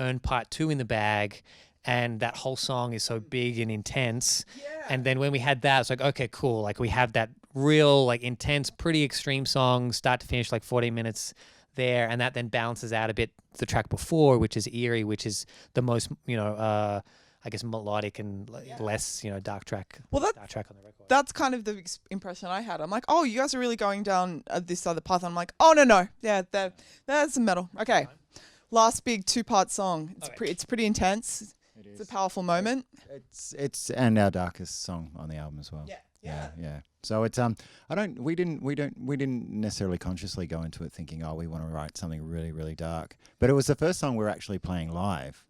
Speaker 2: Earn Part 2 in the bag, and that whole song is so big and intense. And then when we had that, it's like, okay, cool, like we have that real like intense, pretty extreme song start to finish, like 40 minutes there, and that then balances out a bit the track before, which is Eerie, which is the most I guess melodic and less dark track.
Speaker 1: Well,
Speaker 2: dark track on the record.
Speaker 1: That's kind of the impression I had. I'm like, oh, you guys are really going down this other path. I'm like, oh no, yeah, there's some metal. Okay. Last big 2-part song. It's pretty intense. It's a powerful moment.
Speaker 3: It's and our darkest song on the album as well. Yeah. So it's we didn't necessarily consciously go into it thinking, oh, we want to write something really, really dark. But it was the first song we were actually playing live.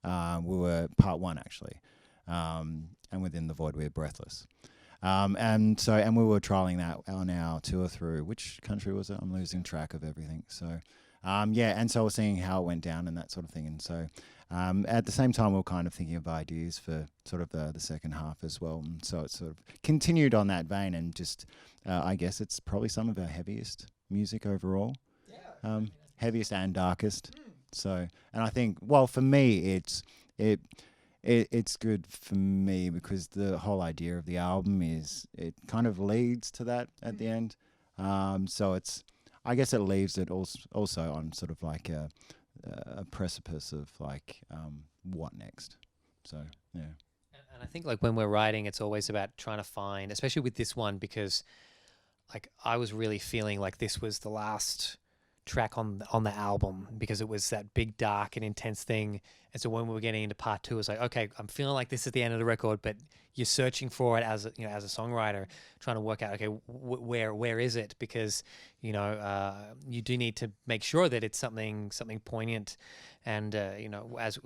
Speaker 3: We were part 1 actually, and Within the Void we were Breathless. And we were trialing that on our tour through, which country was it? I'm losing track of everything. So. And so we're seeing how it went down and that sort of thing. And so at the same time, we we're kind of thinking of ideas for sort of the second half as well. And so it's sort of continued on that vein, and just, I guess it's probably some of our heaviest music overall. Heaviest and darkest. So, and I think, well, for me, it's good for me because the whole idea of the album is it kind of leads to that at the end. So I guess it leaves it also on sort of like a precipice of like what next. So yeah.
Speaker 2: And I think like when we're writing, it's always about trying to find, especially with this one, because like I was really feeling like this was the last track on the album because it was that big dark and intense thing. And so when we were getting into part 2, it was like, okay, I'm feeling like this is the end of the record, but you're searching for it as a songwriter, trying to work out, okay, where is it? Because you do need to make sure that it's something poignant, and as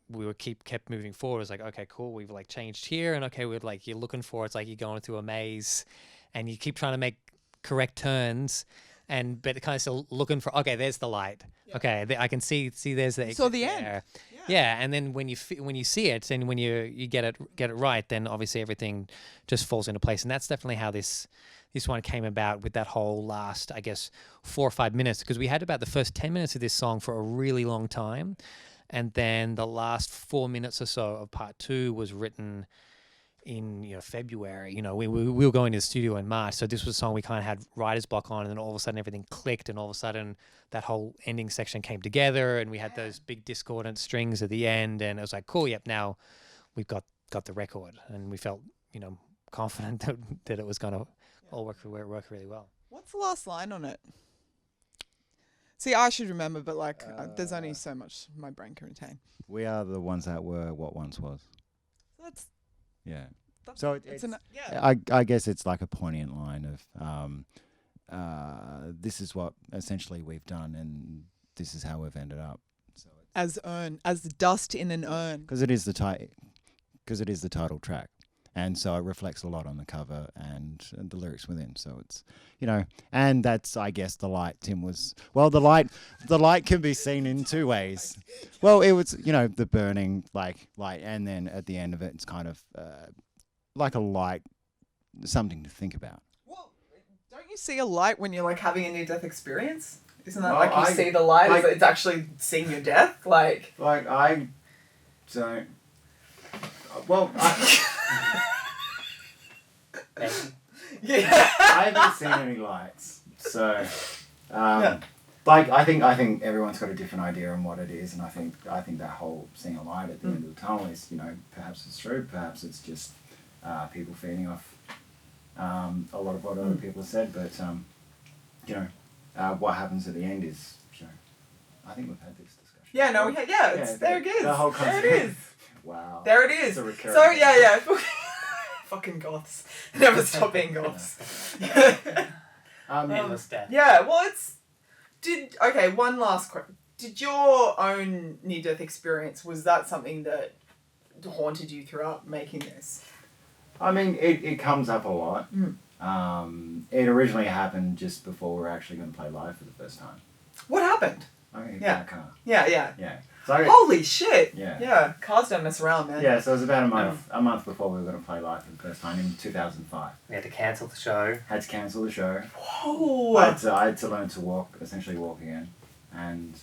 Speaker 2: we kept moving forward, it's like, okay, cool, we've like changed here, and okay, we're like, you're looking for, it's like you're going through a maze, and you keep trying to make correct turns. but kind of still looking for, okay, there's the light. Yeah. Okay, I can see there's the exit
Speaker 1: so the
Speaker 2: there.
Speaker 1: end.
Speaker 2: Yeah, and then when you see it and when you get it right, then obviously everything just falls into place. And that's definitely how this one came about, with that whole last, I guess, 4 or 5 minutes, because we had about the first 10 minutes of this song for a really long time, and then the last 4 minutes or so of part 2 was written in February. We were going to the studio in March, so this was a song we kind of had writer's block on, and then all of a sudden everything clicked, and all of a sudden that whole ending section came together, and we had those big discordant strings at the end, and it was like, cool, yep, now we've got the record, and we felt confident that it was going to all work really well.
Speaker 1: What's the last line on it? See, I should remember, but there's only so much my brain can retain.
Speaker 3: We are the ones that were what once was.
Speaker 1: That's
Speaker 3: So I guess it's like a poignant line of this is what essentially we've done, and this is how we've ended up. So
Speaker 1: as dust in an urn.
Speaker 3: Because it is the title track. And so it reflects a lot on the cover and the lyrics within. So it's, and that's, I guess, the light. Tim was, well, the light can be seen in two ways. Well, it was, the burning light, and then at the end of it, it's kind of like a light, something to think about.
Speaker 1: Well, don't you see a light when you're having a near-death experience? Isn't that you see the light? It's actually seeing your death? I
Speaker 3: don't. Well,
Speaker 1: yeah.
Speaker 3: I haven't seen any lights, so I think everyone's got a different idea on what it is, and I think that whole seeing a light at the end of the tunnel is, perhaps it's true, perhaps it's just people feeding off a lot of what other people have said, but what happens at the end is, I think we've had this discussion.
Speaker 1: Yeah, no, there it is.
Speaker 3: The whole concept.
Speaker 1: There it is.
Speaker 3: Wow.
Speaker 1: There it is. So yeah. Fucking goths. Never stop being goths.
Speaker 2: Endless death.
Speaker 1: Yeah, well, one last question. Did your own near-death experience, was that something that haunted you throughout making this?
Speaker 3: I mean, it comes up a lot. It originally happened just before we were actually going to play live for the first time.
Speaker 1: What happened?
Speaker 3: I hit a car.
Speaker 1: Yeah.
Speaker 3: So
Speaker 1: holy shit!
Speaker 3: Yeah.
Speaker 1: Cars don't mess around, man.
Speaker 3: Yeah, so it was about a month before we were going to play live for the first time in 2005.
Speaker 2: We had to cancel the show.
Speaker 3: Had to cancel the show.
Speaker 1: Whoa!
Speaker 3: I had to learn to essentially walk again, and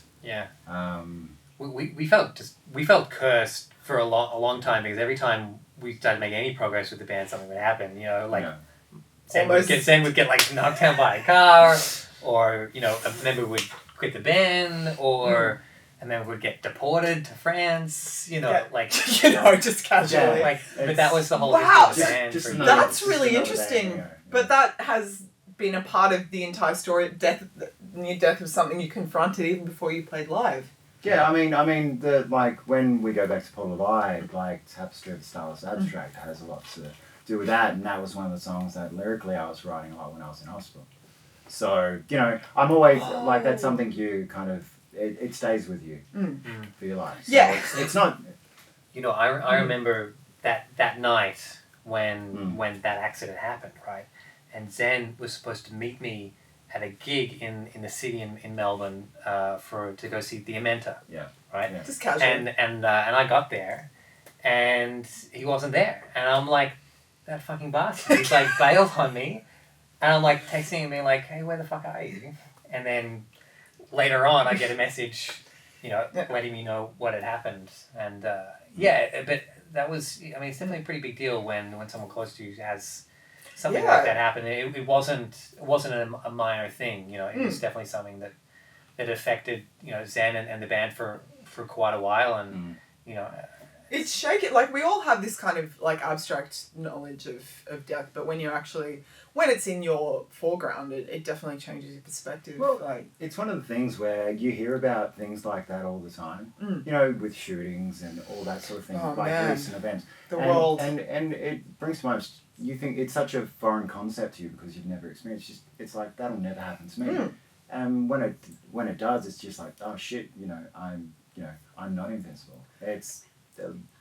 Speaker 2: we felt cursed for a long time, because every time we started making any progress with the band, something would happen. Zen would get knocked down by a car, or a member would quit the band, or a member would get deported to France.
Speaker 1: Just casually.
Speaker 2: But that was the whole
Speaker 1: band.
Speaker 2: That's
Speaker 1: really interesting. But that has been a part of the entire story. Near death was something you confronted even before you played live.
Speaker 3: Yeah, I mean, when we go back to Paul Alive, Tapestry of the Starless Abstract has a lot to do with that, and that was one of the songs that lyrically I was writing a lot when I was in hospital. So, I'm always, that's something you kind of, it stays with you for your life. So
Speaker 1: yeah.
Speaker 3: It's not...
Speaker 2: I remember that night when that accident happened, right? And Zen was supposed to meet me at a gig in the city in Melbourne to go see the Amenta.
Speaker 3: Yeah.
Speaker 2: Right?
Speaker 3: Yeah.
Speaker 1: Just casually.
Speaker 2: And I got there, and he wasn't there. And I'm like, that fucking bastard. He's bailed on me. And I'm texting him being hey, where the fuck are you? And then later on I get a message, letting me know what had happened. And but that was, it's definitely a pretty big deal when someone close to you has something like that happen. It wasn't a minor thing, it was definitely something that affected, Zen and the band for quite a while, and
Speaker 1: it's shaky. We all have this kind of abstract knowledge of death, but when it's in your foreground, it definitely changes your perspective.
Speaker 3: Well, it's one of the things where you hear about things like that all the time, with shootings and all that sort of thing, recent events.
Speaker 1: World.
Speaker 3: And it brings to mind, you think it's such a foreign concept to you because you've never experienced it. It's that'll never happen to me. And when it does, it's just oh shit, I'm not invincible.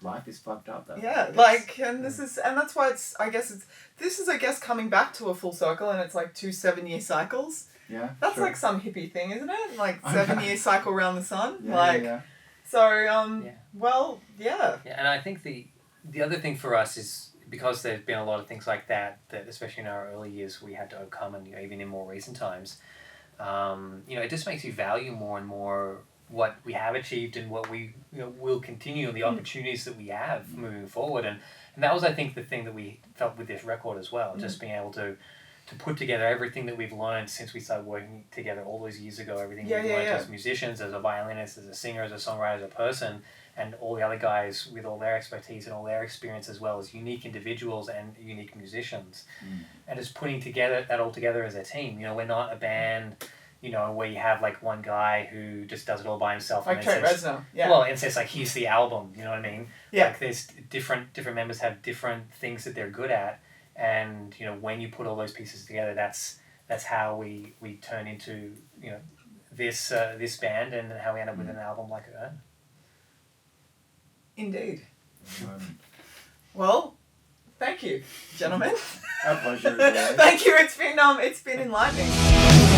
Speaker 3: Life is fucked up though.
Speaker 1: Yeah, and that's why this is coming back to a full circle, and it's 2 7-year cycles.
Speaker 3: Yeah.
Speaker 1: That's
Speaker 3: sure.
Speaker 1: like some hippie thing, isn't it? Like 7-year cycle around the sun.
Speaker 3: Yeah,
Speaker 1: like
Speaker 3: yeah.
Speaker 1: so.
Speaker 2: Yeah.
Speaker 1: Well, yeah.
Speaker 2: Yeah, and I think the other thing for us is because there's been a lot of things like that especially in our early years we had to overcome, and even in more recent times, it just makes you value more and more what we have achieved and what we will continue, and the opportunities that we have moving forward. And that was, I think, the thing that we felt with this record as well, just being able to put together everything that we've learned since we started working together all those years ago, everything we've learned as musicians, as a violinist, as a singer, as a songwriter, as a person, and all the other guys with all their expertise and all their experience as well as unique individuals and unique musicians. And just putting that all together as a team. We're not a band, where you have like one guy who just does it all by himself.
Speaker 1: Like Trent Reznor. Yeah.
Speaker 2: Well, and says like, here's the album, you know what I mean?
Speaker 1: Yeah.
Speaker 2: Like there's different members have different things that they're good at. And, when you put all those pieces together, that's how we turn into, this band, and how we end up with an album like Earn.
Speaker 1: Indeed. Well, thank you, gentlemen.
Speaker 3: Our pleasure.
Speaker 1: Thank you. It's been enlightening.